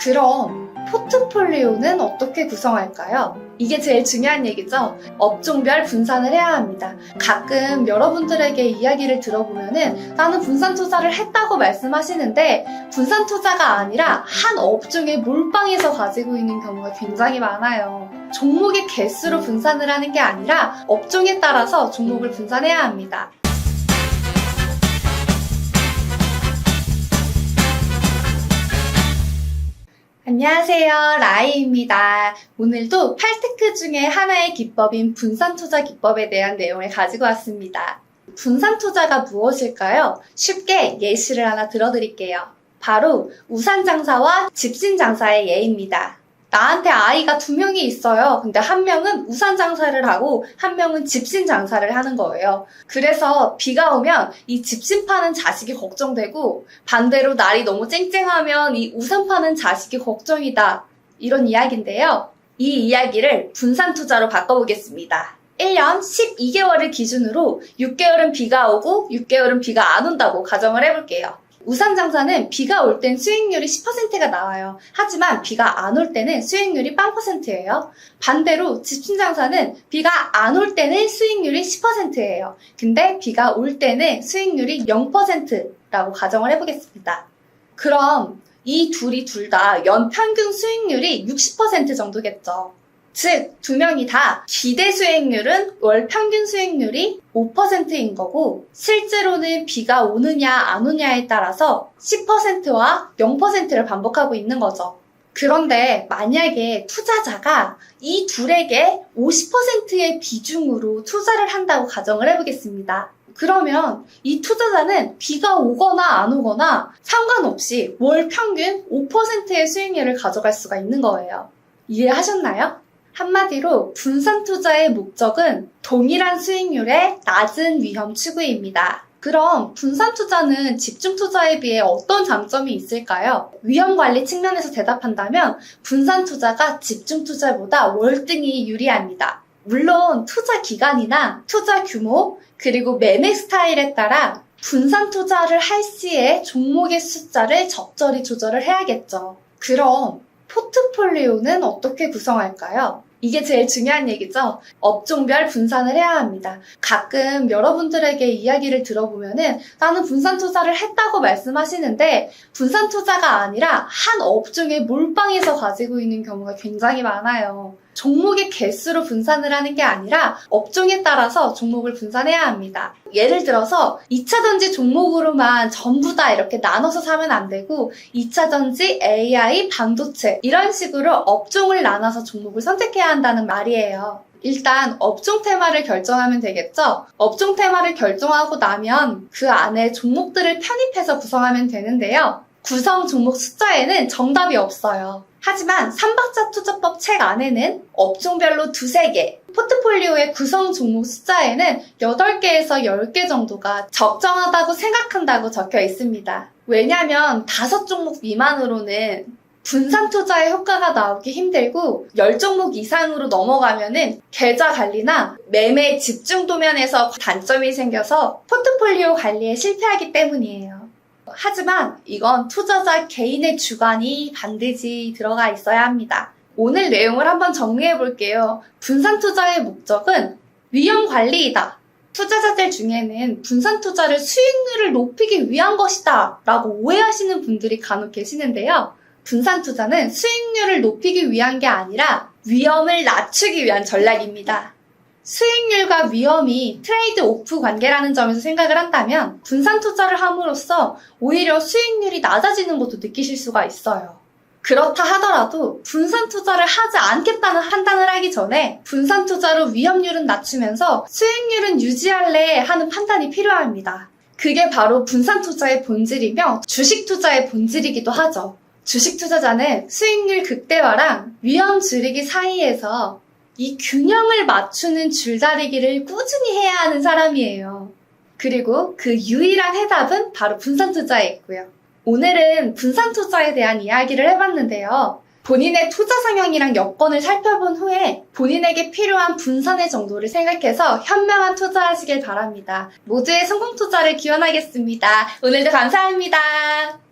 그럼 포트폴리오는 어떻게 구성할까요? 이게 제일 중요한 얘기죠. 업종별 분산을 해야 합니다. 가끔 여러분들에게 이야기를 들어보면은 나는 분산 투자를 했다고 말씀하시는데 분산 투자가 아니라 한 업종에 몰빵해서 가지고 있는 경우가 굉장히 많아요. 종목의 개수로 분산을 하는 게 아니라 업종에 따라서 종목을 분산해야 합니다. 안녕하세요, 라이입니다. 오늘도 8테크 중에 하나의 기법인 분산투자 기법에 대한 내용을 가지고 왔습니다. 분산투자가 무엇일까요? 쉽게 예시를 하나 들어드릴게요. 바로 우산장사와 집신장사의 예입니다. 나한테 아이가 2명이 있어요. 근데 한 명은 우산장사를 하고 한 명은 집신장사를 하는 거예요. 그래서 비가 오면 이 집신 파는 자식이 걱정되고 반대로 날이 너무 쨍쨍하면 이 우산 파는 자식이 걱정이다. 이런 이야기인데요. 이 이야기를 분산투자로 바꿔보겠습니다. 1년 12개월을 기준으로 6개월은 비가 오고 6개월은 비가 안 온다고 가정을 해볼게요. 우산장사는 비가 올 땐 수익률이 10%가 나와요. 하지만 비가 안 올 때는 수익률이 0%예요. 반대로 집신장사는 비가 안 올 때는 수익률이 10%예요. 근데 비가 올 때는 수익률이 0%라고 가정을 해보겠습니다. 그럼 이 둘이 둘 다 연평균 수익률이 60% 정도겠죠. 즉, 2명이 다 기대 수익률은 월 평균 수익률이 5%인 거고 실제로는 비가 오느냐 안 오냐에 따라서 10%와 0%를 반복하고 있는 거죠. 그런데 만약에 투자자가 이 둘에게 50%의 비중으로 투자를 한다고 가정을 해보겠습니다. 그러면 이 투자자는 비가 오거나 안 오거나 상관없이 월 평균 5%의 수익률을 가져갈 수가 있는 거예요. 이해하셨나요? 한마디로 분산 투자의 목적은 동일한 수익률의 낮은 위험 추구입니다. 그럼 분산 투자는 집중 투자에 비해 어떤 장점이 있을까요? 위험 관리 측면에서 대답한다면 분산 투자가 집중 투자보다 월등히 유리합니다. 물론 투자 기간이나 투자 규모 그리고 매매 스타일에 따라 분산 투자를 할 시에 종목의 숫자를 적절히 조절을 해야겠죠. 그럼 포트폴리오는 어떻게 구성할까요? 이게 제일 중요한 얘기죠. 업종별 분산을 해야 합니다. 가끔 여러분들에게 이야기를 들어보면은 나는 분산 투자를 했다고 말씀하시는데 분산 투자가 아니라 한 업종에 몰빵해서 가지고 있는 경우가 굉장히 많아요. 종목의 개수로 분산을 하는 게 아니라 업종에 따라서 종목을 분산해야 합니다. 예를 들어서 2차전지 종목으로만 전부 다 이렇게 나눠서 사면 안 되고 2차전지, AI, 반도체 이런 식으로 업종을 나눠서 종목을 선택해야 한다는 말이에요. 일단 업종 테마를 결정하면 되겠죠? 업종 테마를 결정하고 나면 그 안에 종목들을 편입해서 구성하면 되는데요. 구성 종목 숫자에는 정답이 없어요. 하지만 3박자 투자법 책 안에는 업종별로 2-3개, 포트폴리오의 구성 종목 숫자에는 8개에서 10개 정도가 적정하다고 생각한다고 적혀 있습니다. 왜냐면 5종목 미만으로는 분산 투자의 효과가 나오기 힘들고 10종목 이상으로 넘어가면은 계좌 관리나 매매 집중도 면에서 단점이 생겨서 포트폴리오 관리에 실패하기 때문이에요. 하지만 이건 투자자 개인의 주관이 반드시 들어가 있어야 합니다. 오늘 내용을 한번 정리해 볼게요. 분산 투자의 목적은 위험 관리이다. 투자자들 중에는 분산 투자를 수익률을 높이기 위한 것이다 라고 오해하시는 분들이 간혹 계시는데요. 분산 투자는 수익률을 높이기 위한 게 아니라 위험을 낮추기 위한 전략입니다. 수익률과 위험이 트레이드 오프 관계라는 점에서 생각을 한다면 분산 투자를 함으로써 오히려 수익률이 낮아지는 것도 느끼실 수가 있어요. 그렇다 하더라도 분산 투자를 하지 않겠다는 판단을 하기 전에 분산 투자로 위험률은 낮추면서 수익률은 유지할래 하는 판단이 필요합니다. 그게 바로 분산 투자의 본질이며 주식 투자의 본질이기도 하죠. 주식 투자자는 수익률 극대화랑 위험 줄이기 사이에서 이 균형을 맞추는 줄다리기를 꾸준히 해야 하는 사람이에요. 그리고 그 유일한 해답은 바로 분산 투자에 있고요. 오늘은 분산 투자에 대한 이야기를 해봤는데요. 본인의 투자 성향이랑 여건을 살펴본 후에 본인에게 필요한 분산의 정도를 생각해서 현명한 투자하시길 바랍니다. 모두의 성공 투자를 기원하겠습니다. 오늘도 감사합니다.